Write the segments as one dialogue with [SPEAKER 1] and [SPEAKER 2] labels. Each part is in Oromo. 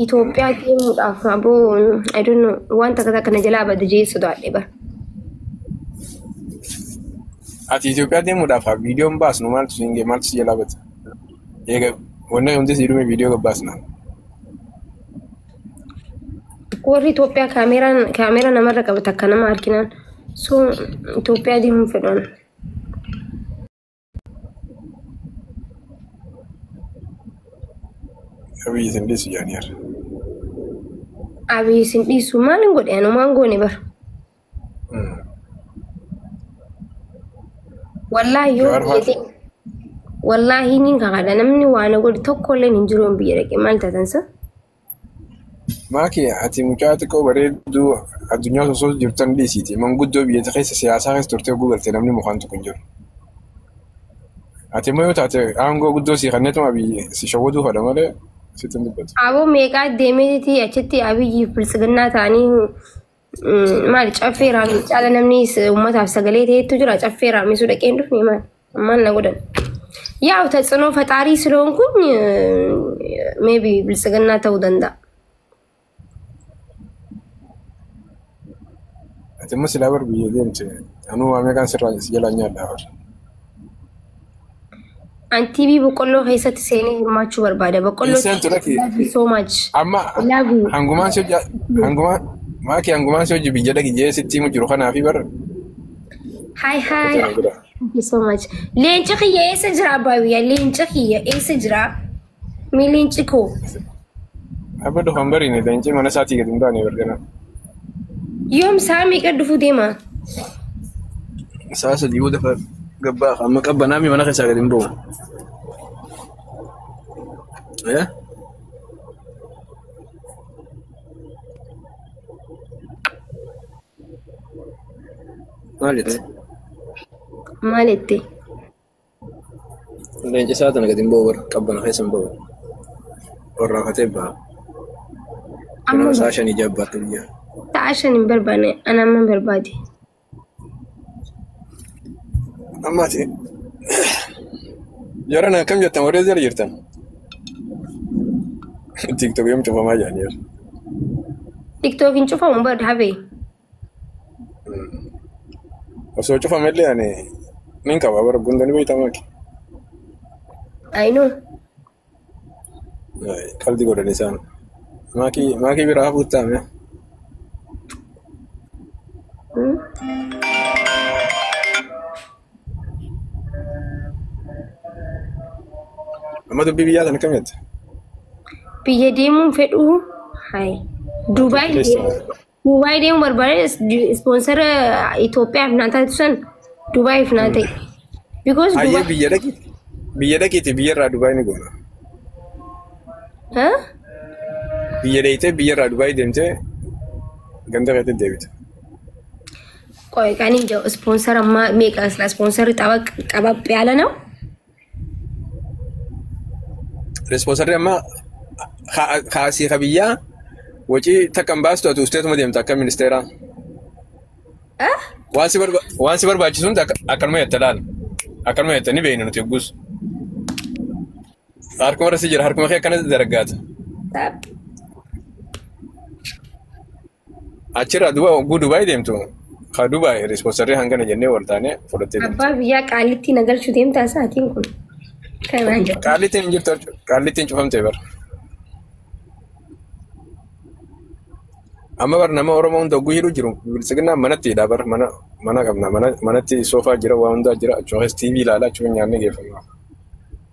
[SPEAKER 1] Itoophiyaa deemuudhaaf aboo I don't know wanta kana jalaa bada jeessu daadhee bara.
[SPEAKER 2] Ati Itoophiyaa deemuudhaaf viidiyoon baasnu maaltu siin maaltu si jalaa bata? Eega wanna hundi si dhume viidiyoo gabbaasna.
[SPEAKER 1] Warri Itoophiyaa kaameera namarra qabata akka nama arginaan so Itoophiyaa deemuu fedhan.
[SPEAKER 2] Abiyyi sin dhiisu jaaniir.
[SPEAKER 1] Abiyyi sin dhiisu maalin godhe anumaan goone bara. Wallahi yoo biyya wallahi niin kakaadha namni waan godhe tokkollee hin jiru biyya dhaqee maal taatansa?
[SPEAKER 2] Maaki ati mucaa xiqqoo bareedduu addunyaa osoo jirtan dhiisiiti. Manguddoo biyya keessa siyaasaa keessa turtee guugalte namni mukaan tokko hin jiru. Ati immoo yoo taate aangoo guddoo si kanneetuma biyya si shawwaduu fadha malee sitti hin dubbatu.
[SPEAKER 1] Aboo meeqaa deemeeti achitti abiyyi bilisiginnaa ta'anii maal caffee raamii caala namni uummataaf sagalee ta'etu jira caffee raamisuu dhaqee hin dhufne maal ammaan na godhan. Yaa'u ተጽዕኖ ፈጣሪ ስለሆንኩኝ ሜቢ ብልጽግና ተው ደንዳ
[SPEAKER 2] Ati sila bar biyya deemte anu ameekaan sirraa si jalaa nyaadha bar.
[SPEAKER 1] Antiibi boqqolloo keessatti seenee hirmaachuu barbaada. Boqqolloo so much.
[SPEAKER 2] Amma hangumaan si hojii hangumaan si hojii biyya dhaqi jee sitti himu jiru kanaafi bar.
[SPEAKER 1] Hi. Thank you so much. Leenci kiyya eessa jira abbaa leenci kiyya eessa jira? Mi leenci koo?
[SPEAKER 2] Abba dhufan bariine leenci mana isaatii gadi hin baane bargana.
[SPEAKER 1] Yoom saa meeqa dhufuu deema?
[SPEAKER 2] Saa sadii booda gabbaa amma qabbanaami mana keessaa gadi hin bahu. Maalitti? Leenci isaa tana gadi hin bahu bar qabbana keessa hin bahu. Warraa katee baha. Nama saa shanii jabbaatti biyya.
[SPEAKER 1] Sa'a shanii barbaane ana amma barbaade.
[SPEAKER 2] Ammaati. Jarana kam jettan warree jala jirtan? TikTok yoom cufamaa jiraniir?
[SPEAKER 1] TikTok hin cufamu bad habe.
[SPEAKER 2] Osoo cufamellee ani nin qaba bara gundani beektamaa ki.
[SPEAKER 1] I know.
[SPEAKER 2] Qaldi godhan isaan. Maakii biraa hafuuttaame. Amma dubbii biyyaa sana kam jette?
[SPEAKER 1] Biyya deemuun fedhu hai Dubai deemuu barbaade sponsora Itoophiyaaf naa taatu san Dubaiif naa ta'e. Because
[SPEAKER 2] Dubai biyya dhaqiiti biyya irraa Dubai ni goona. Biyya dheeyitee biyya irraa Dubai deemtee ganda keetti deebite.
[SPEAKER 1] Qoy kani jo sponsor amma meeqa sponsor qabab yaala ነው
[SPEAKER 2] Sponsor amma khaasi khabiyya waci takkan baastu atu usteetuma deemta akka ministeera. Waan si barbaachisuun akkanuma jetta laal. Akkanuma jetta ni beeyna nuti yoggus. Harkuma irra si jira harkuma kee akkana daraggaata. Achirraa Dubai deemtu. Ka Dubai sponsorri hangana jennee wal taane fudhattee deemtu.
[SPEAKER 1] Abbaa biyyaa qaalitti nagalchuu deemtaa sa'aatiin kun.
[SPEAKER 2] Qaalittiin hin jirtu qaalittiin cufamtee bara. Amma bar nama Oromoo hunda ogguu hidhuu jiru bilisiginnaan manatti hidhaa bar mana qabna manatti soofaa jira waa hundaa jira achuma keessa TV ilaalaa achuma nyaannee geeffama.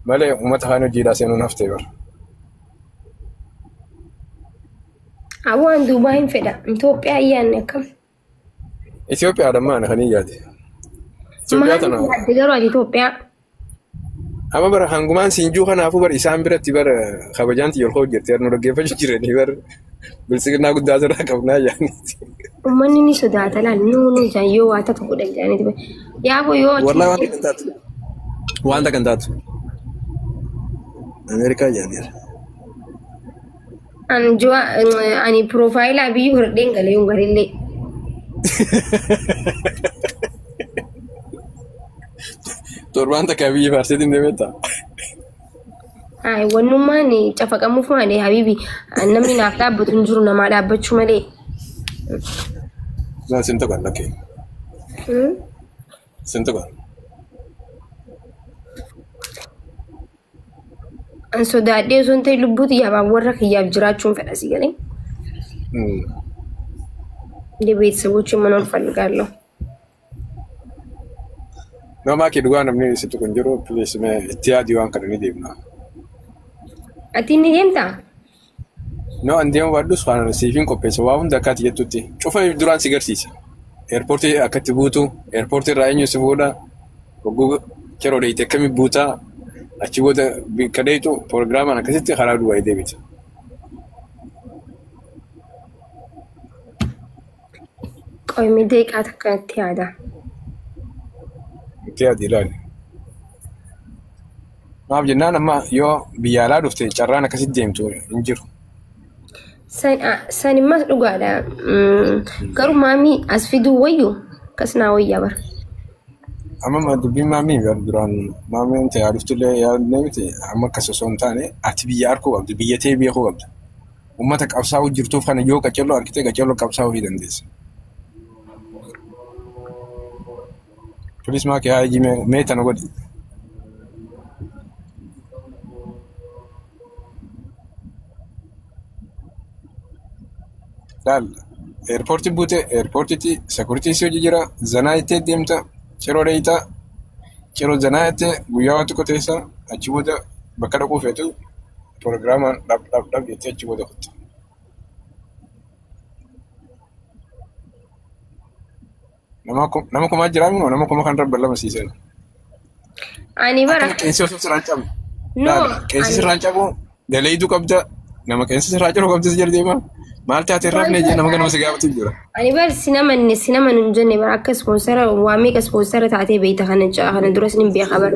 [SPEAKER 2] Malee uummata kaan hojiidhaa seenuun haftee bara.
[SPEAKER 1] Awwaan Dubai hin fedha Itoophiyaa ayyaanne akkam.
[SPEAKER 2] Itoophiyaa dhammaan kan iyyaate. Itoophiyaa tana.
[SPEAKER 1] Garuu ati Itoophiyaa.
[SPEAKER 2] Amma bara hangumaan siinjuu kanaafuu bara isaan biratti bara kabajaanti yoo hojjettee nu dhaggeeffachuu jiranii bara bilisiginnaa guddaa sirraa qabnaa jaaniiti.
[SPEAKER 1] Uummanni ni sodaata laal nuuni yoo waa takka godhan jaaniiti. Yaaboo yoo.
[SPEAKER 2] Wallaahi wanta kan taatu. Ameerikaa jaaniira.
[SPEAKER 1] Ani profaayilaa biyyuu hordeen galee hin garillee.
[SPEAKER 2] Torbaan takka biyya faarseetiin deemetta.
[SPEAKER 1] Ay wannummaan cafaqamuuf malee habibi namni naaf dhaabbatu hin jiru namaa dhaabbachuu malee.
[SPEAKER 2] Sintu kan lakkee. Sintu kan.
[SPEAKER 1] An sodaadhee osoo hin ta'in lubbuuti yaabaan warra kiyyaaf jiraachuun fedha si galee. ቤተሰቦችን መኖር ፈልጋለሁ።
[SPEAKER 2] ነው ማኪ ዱጋን ምንም ሲቱ kunjiru ፕሊስ ሜ ኢቲያ ዲዋን ከነኒ ዴምና
[SPEAKER 1] አቲኒ ዴምታ
[SPEAKER 2] ነው እንዴም ዋዱስ ፋና ሲፊን ኮፔስ ዋውን ዳካት የቱቲ ጩፈ ዱራን ሲገርሲስ ኤርፖርት አከት ቡቱ ኤርፖርት ራይኙ ሲቦዳ ወጉ ቸሮ ዴ ተከሚ ቡታ አቺ ወደ ከደይቱ ፕሮግራም አና ከሲቲ ኸራዱ ዋይ ዴቢት
[SPEAKER 1] ቆይ ሚዴቃ ተከቲያዳ
[SPEAKER 2] ኢቲያ ዲላል ማብ ጀናን አማ ዮ ቢያላ ዱፍቴ ጨራና ከሲት ዴምቱ እንጅሩ
[SPEAKER 1] ሰኒማ ዱጋዳ ገሩ ማሚ አስፊዱ ወዩ ከስና ወያ በር
[SPEAKER 2] አማማ ዱቢ ማሚ ዱራን ማሚ እንተ ያዱፍትለ ያነብት አማ ከሰሶንታኔ አቲ ቢያርኮ ወብድ ቢየቴ ቢያኮ ወብድ ኡመተ ቀብሳው ጅርቱ ፈነ ዮ ቀጨሎ አርኪቴ ቀጨሎ ቀብሳው ሂደንዴስ पुलिस मां क्या है जी मैं तन को डाल एयरपोर्ट बूते एयरपोर्ट ती सिक्योरिटी से जिरा जनायते देमता चरो रेता चरो जनायते गुयावत को तेसा अचुवदा बकड़ा को फेतु प्रोग्राम लप येते अचुवदा होता nama kuma jiramu no nama kuma kan rabbala masisen
[SPEAKER 1] ani bara
[SPEAKER 2] kenso so rancam no kenso rancamu dalaidu qabda nama kenso rancamu qabda jardema malta terrabne je nama ganama sigabatu jira
[SPEAKER 1] ani bar sinaman unjenne bar akka sponsor waami ka sponsor taate beita kana ja kana duras nim be khabar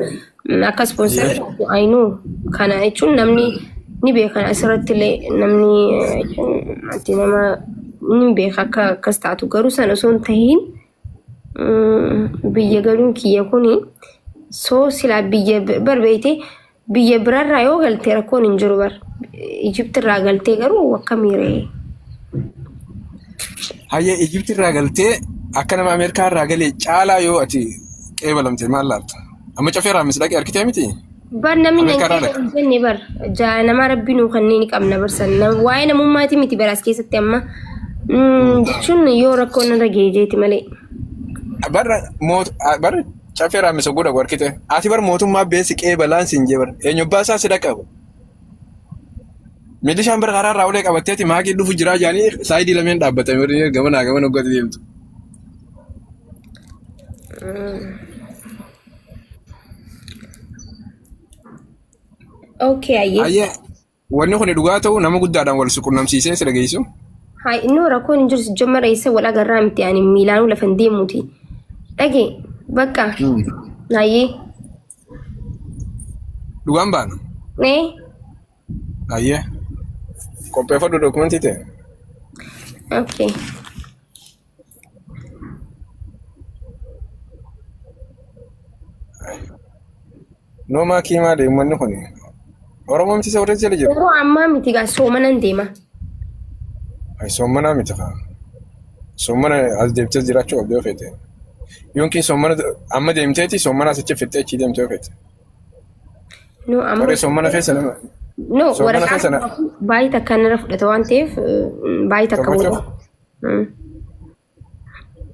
[SPEAKER 1] akka sponsor I know kana echun namni ni be kana asratle namni ati nama nim be akka kastatu garu sana son tahin biyya galuun kiyya kuni soo silaa biyya barbeeyte biyya birarraa yoo galtee rakkoon hin jiru bar Ijiptirraa galtee garuu akkamiiree
[SPEAKER 2] hayya Ijiptirraa galtee akka nama Ameerikaarraa galee caalaa yoo ati qeebalamte maal laalta amma cafeerraa misdaqee arkitee miti
[SPEAKER 1] bar namni nan jenne bar jaa nama rabbinuu kanneen qabna barsan waa'ee namummaati miti baraas keessatti amma jechuun yoo rakkoon irra geejeeti malee
[SPEAKER 2] bar chafera mi sogoda gorkite ati bar motum ma basic e balance inje bar enyo basa sidaka milishan bar qarar rawle qabateti maagi dufu jira jani saidi lamen dabbata mi gamana godi demtu
[SPEAKER 1] okay
[SPEAKER 2] ayye wonni khone dugato nama guddadan wal sukunnamsiise sida geyso
[SPEAKER 1] hay inno rakon injur jamara isa wala garamti yani milanu la fandemuti dage bakka nayi
[SPEAKER 2] dugan ban
[SPEAKER 1] ne
[SPEAKER 2] ayye kopé fa do documenti te
[SPEAKER 1] okay
[SPEAKER 2] no ma kima de man ko ni oromo mti sawre jele jere
[SPEAKER 1] oro amma miti ga so manan dema
[SPEAKER 2] ay somana miti kha somana az debte jiracho obdo fete yonki somana amma demteti somana sace fete ci demte fete
[SPEAKER 1] no amma
[SPEAKER 2] ore somana fese na
[SPEAKER 1] no wara baita kan rafda tawantef baita kawdo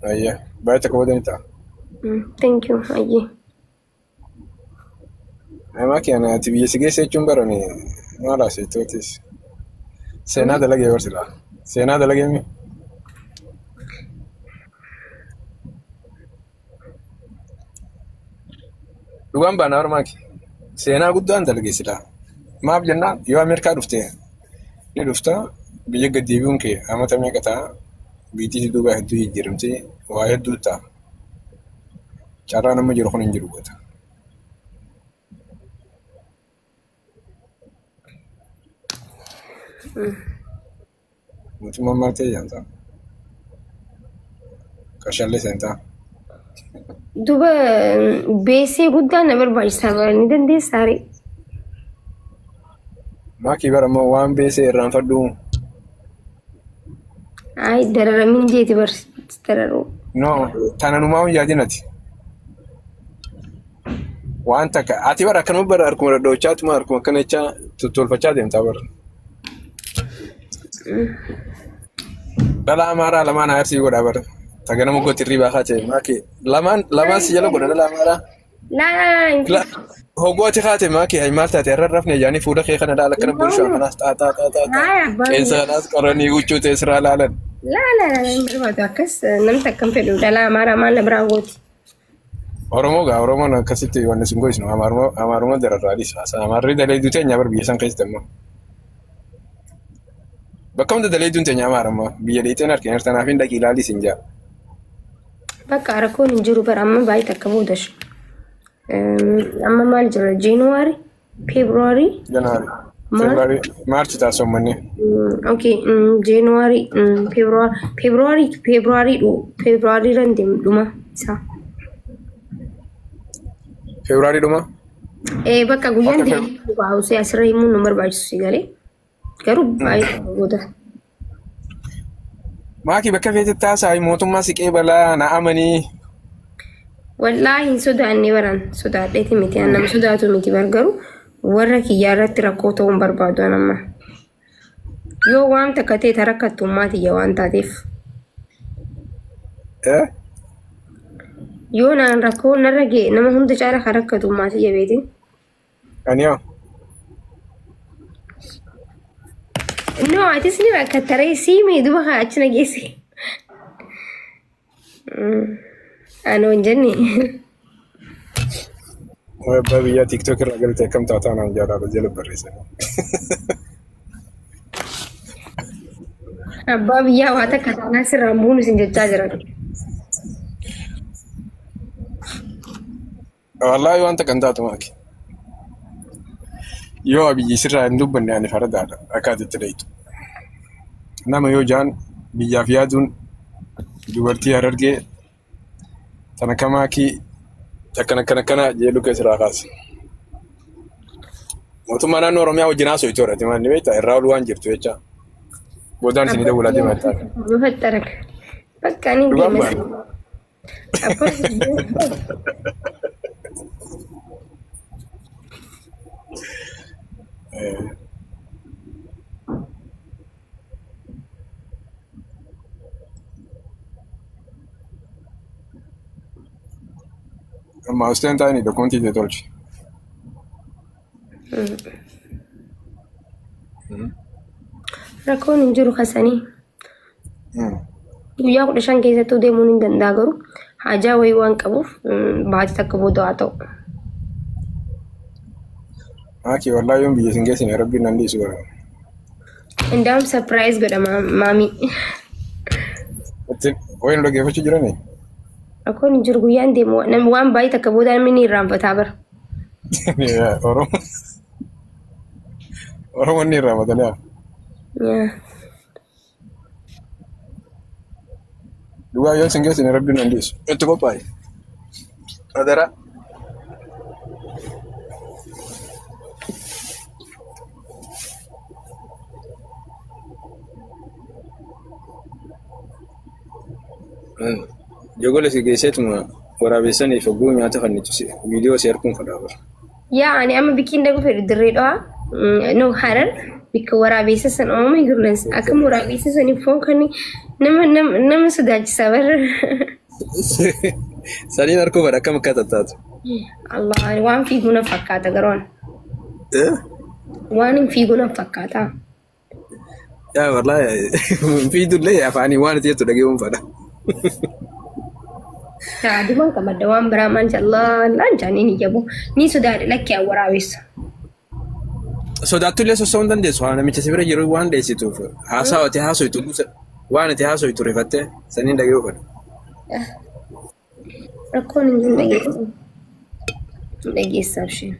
[SPEAKER 2] ayya baita kawdo nita
[SPEAKER 1] thank you ayye
[SPEAKER 2] ama kiana tibiye sige se chumbaroni mala se totis sena de lage versila sena de lage mi dugan bana ormaki sena guddan dalge sila maaf jenna yo amerika dufte ni dufta biye gadibun ke amata me kata biti duba hadu hijirumti wa hadu ta cara nama jiro khonin jiru bata mutum marte yanta kashalle senta
[SPEAKER 1] duba bese guddan nabar bajsa bar ni dande sare
[SPEAKER 2] Maakii bara ammoo waan beesee irraan fadhu.
[SPEAKER 1] Ay dararamin jeeti dararuu.
[SPEAKER 2] No tananumaa hin yaadinati. Waan takka ati bara akkanuma bara harkuma dhadhoochaatuma harkuma akkana jecha tolfachaa deemtaa bara. Dhala amaaraa lamaan aarsii godhaa bara. Taganama gooti irrii kaatee maakii lamaan si jala godha dhala amaaraa.
[SPEAKER 1] Laa.
[SPEAKER 2] Hoggooti kaatee maakii ay maal taate irra rafne yaanii fuudha kee kana dhaala akkana bulshaa kanaas xaaxaa. Qeensa kanaas qoranii huccuu teessiraa laalan.
[SPEAKER 1] Laa hin barbaadu akkas namni akkam fedhu dhala amaaraa maal na biraa gooti.
[SPEAKER 2] Oromoon akkasitti wanni sun goisnu amaaruma dararraadhis amaarri daleeduu teenya bar biyya san keessatti ammoo. Bakka hunda daleeduun teenya amaaramma biyya dheeteen harkeen hirtanaaf hin dhaqii ilaalis hin jaa.
[SPEAKER 1] Bakka rakkoon hin jiru bara amma baay'ee takka boodash. Amma maal jira Jeenuwaarii, Feebruwaarii.
[SPEAKER 2] Feebruwaarii, Maarchi taasisa uummanni.
[SPEAKER 1] Okay, Jeenuwaarii, Feebruwaarii irraan deemu dhuma isaa.
[SPEAKER 2] Feebruwaarii dhuma?
[SPEAKER 1] Bakka guyyaan deemu baay'ee asirra himuun nu barbaachisu galee garuu baay'ee booda.
[SPEAKER 2] Maakii bakka feetetti taasisaa mootummaa siqee balaa na amanii.
[SPEAKER 1] Wallaahi hin sodaanne baran sodaadheeti miti nama sodaatu miti garuu warra kiyyaa irratti rakkoo ta'uun barbaadu amma. Yoo waan takka ta'e rakkattummaa tiyya waan taateef. Yoo naan rakkoo narra ga'e nama hunda caala kan rakkattummaa tiyya beeti.
[SPEAKER 2] Aniyaa.
[SPEAKER 1] No, atis ni rakkattare siimee duba haa achi na geesse. Ano hin jenne.
[SPEAKER 2] Abbaa biyyaa TikTok irraa galtee akkam taataa naan jaalala jala barreessanii.
[SPEAKER 1] Abbaa biyyaa waa takka taanaa sirraan buunu isin jechaa jiran.
[SPEAKER 2] Wallaahi waan takka hin taatu maaki. Yoo abiyyi sirraa hin dubbanne ani faradaadha akkaatitti dheeytu. Nama yoo jaan biyyaaf yaaduun dubartii harargee tana kamaakii akkana jeeluu keessaa kaase. Mootummaa naannoo Oromiyaa wajjin haasoo itti horate maal ni beektaa irraa ol waan jirtu jecha. Boodaan isin dawulaa deemaa ta'a.
[SPEAKER 1] Bufattaraka. Bakka ani deemas.
[SPEAKER 2] Ma ostenta ni dokumenti te tolchi.
[SPEAKER 1] Rakkoon hin jiru kasanii. Guyyaa 15 keessattuu deemuun hin danda'a garuu haajaa wayii waan qabuuf baatii takka booda haa ta'u.
[SPEAKER 2] Maakii wallaahi yoon biyya sin geessine rabbiin nan dhiisu bara.
[SPEAKER 1] Indaam surprise godha maamii.
[SPEAKER 2] Wayin dhaggeeffachuu jiranii?
[SPEAKER 1] Rakkoon hin jiru guyyaan deemu waan baay'ee takka booda namni ni irraanfataa bara.
[SPEAKER 2] Oromoon ni irraanfatanii haa? Dhugaa yoon sin geessine rabbiin nan dhiisu. Itti qophaa'e. Adara. Jogola si geesseetuma waraabessanii fogguu nyaata fannichise viidiyoo si harkuun fadhaabara.
[SPEAKER 1] Yaa ani amma bikkiin dagu fedhu dirree dhawaa no harar bikka waraabessa san oomama hirlansi akkam waraabessa saniif foon kan nama sodaachisaa bara.
[SPEAKER 2] Saniin harkuu fadha akkam akka tattaatu.
[SPEAKER 1] Allah waan fiiguu na fakkaata garoon. Waan hin fiiguu na fakkaata.
[SPEAKER 2] Yaa wallaahi fiidullee afaanii waan itti jettu dhageewwan fadha.
[SPEAKER 1] Aduman kamadda waan biraa maashaallah laan jaaniin iyyabu ni sodaadha lakkee waraabessa.
[SPEAKER 2] Sodaatullee sosoo hin dandeessu waan namicha si bira jiru waan dheessituuf haasawate haasoytu waan itti haasoytu rifattee saniin dhageewu fadha.
[SPEAKER 1] Rakkoon hin jiru dhageessu. Dhageessaaf isheen.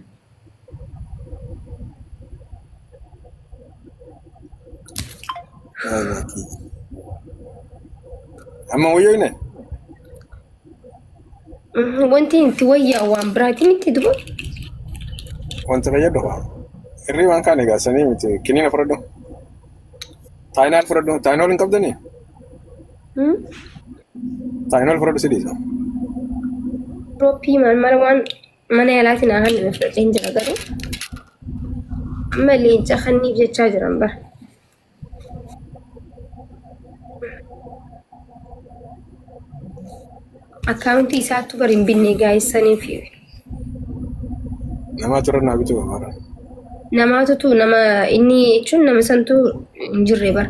[SPEAKER 2] Amma wayyoo
[SPEAKER 1] wanti itti wayyaa waan biraatiin itti duba.
[SPEAKER 2] Wanta fayyadu irri waan kaan egaa sanii miti kiniina fudhadhu. Taayinaal fudhadhu. Taayinool hin qabdanii? Taayinool fudhadhu sidiisa.
[SPEAKER 1] Roppii mala waan mana yaalaatiin haa hannu fudhadheen jira garuu. Amma leenca kanniif jechaa jiran bara. Akkaawuntii isaattu bari hin binne gaa'essaniif.
[SPEAKER 2] Namaatu irra naa bituu bara.
[SPEAKER 1] Namaatutu nama inni jechuun nama santu hin jirre bara.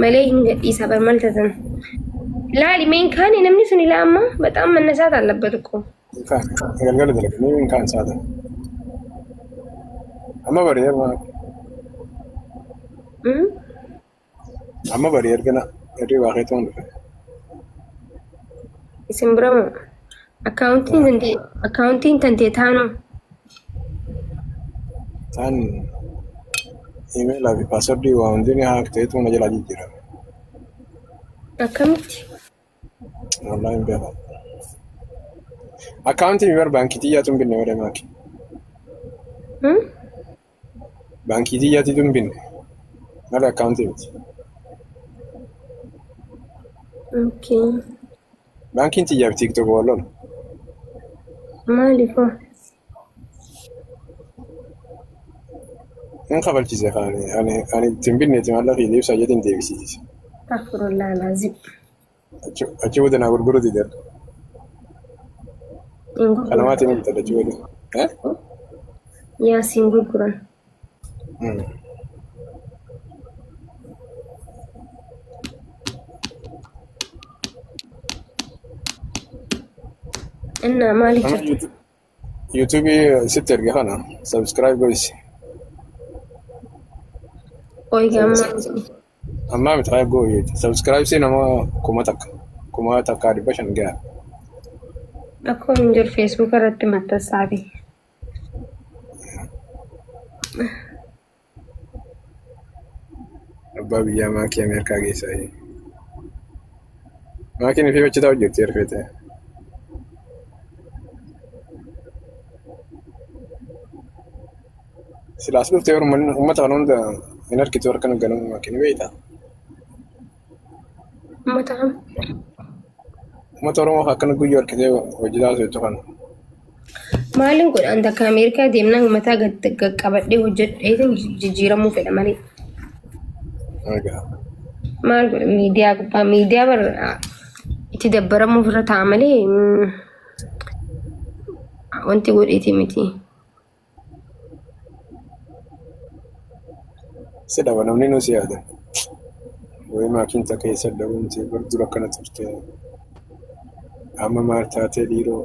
[SPEAKER 1] Malee hin gadhiisa bara maltatan. Laali meen kaane namni sun ilaa amma baxaan manna isaati allabbat uqqo.
[SPEAKER 2] Kaan galgala dalaganii min kaan saata. Amma bari erga. Amma bari ergana irri waaqee ta'uun dhufe.
[SPEAKER 1] Isin biramu akkaawuntiin tantee taanu.
[SPEAKER 2] Taan imeelaa fi paaswordii waa hundinii haa ta'etu na jalaa jijjiirame.
[SPEAKER 1] Akkamitti?
[SPEAKER 2] Wallahi hin beeku. Akkaawuntii mibar baankii xiyyaatu hin binne malee maaki. Baankii xiyyaatiitu hin binne malee akkaawuntii miti.
[SPEAKER 1] Okay.
[SPEAKER 2] Bankiin xiyyaa fi TikTok wal lola.
[SPEAKER 1] Maaliifoo?
[SPEAKER 2] Hin kabalchise kaane ani ittiin binneeti maallaqa fi ibsaa jedhin deebisiise.
[SPEAKER 1] Afurullaa laazim.
[SPEAKER 2] Achi booda naa gurguruuti jedha. Kanamaatiin hin bitadha achi booda.
[SPEAKER 1] Yaa siin gurguran. Innaa maaliif jirtu?
[SPEAKER 2] YouTube sitti erga kana subscribe goisi.
[SPEAKER 1] Oiga
[SPEAKER 2] Amma miti haa gooyi. Subscribe si nama kuma takka 500 gaha.
[SPEAKER 1] akkuma hin jiru Facebook irratti maxxansaafi.
[SPEAKER 2] Abbaa biyyaa maakii Ameerikaa geessaa. Maakiin fi hojjetaa hojjetti erfeete. Silaas dhuftee uummata kana hunda hin argitu harka nu ganamu maakiin beektaa? Uummata Oromoo akkana guyyoo harkitee hojjetaa socho'u kana.
[SPEAKER 1] Maaliin godhan takka Ameerikaa deemnaan mataa qaqqabadhee hojjedheetiin jijjiiramuu fedha malee. Maal godha miidiyaa gubbaa miidiyaa bara itti dabbaramuuf irra ta'a malee wanti godheeti miti.
[SPEAKER 2] Sedaba namni nuti yaadan. Wayii maakiin takka eessa dhabuumti dura akkana turte. Amma maal taatee dhiiroo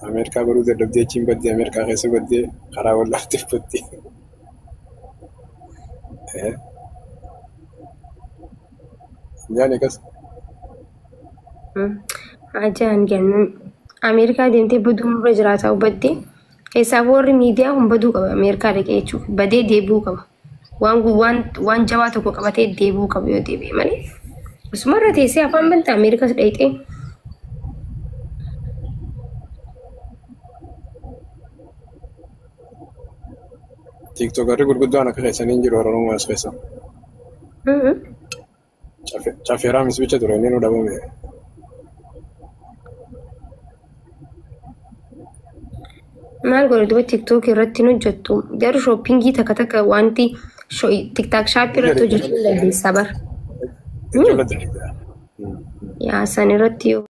[SPEAKER 2] Ameerikaa baruu dadhabdee achiin baddee Ameerikaa keessa baddee karaa wallaatteef baddee. Jaani akkas.
[SPEAKER 1] Ajaan jennan Ameerikaa deemtee baduu irra jiraataa baddee keessaaf warri miidiyaa kun baduu qaba Ameerikaa dhaqee jechuudha. Badee deebi'uu qaba. Waan jabaa tokko qabatee deebi'uu qaba yoo deebi'e malee. Asumarra teessee afaan bantaa Ameerikaas dhayxee.
[SPEAKER 2] Tiiktokarri gurguddaan akka keessanii hin jiru Oromoo as keessa. Caffeeraa misbicha ture inni nu dhabame.
[SPEAKER 1] Maal godhe duba TikTok irratti nu hojjettu garuu shoppingii takka wanti TikTok shaappii irratti hojjechuu dandeessaa bara. Yaa san irratti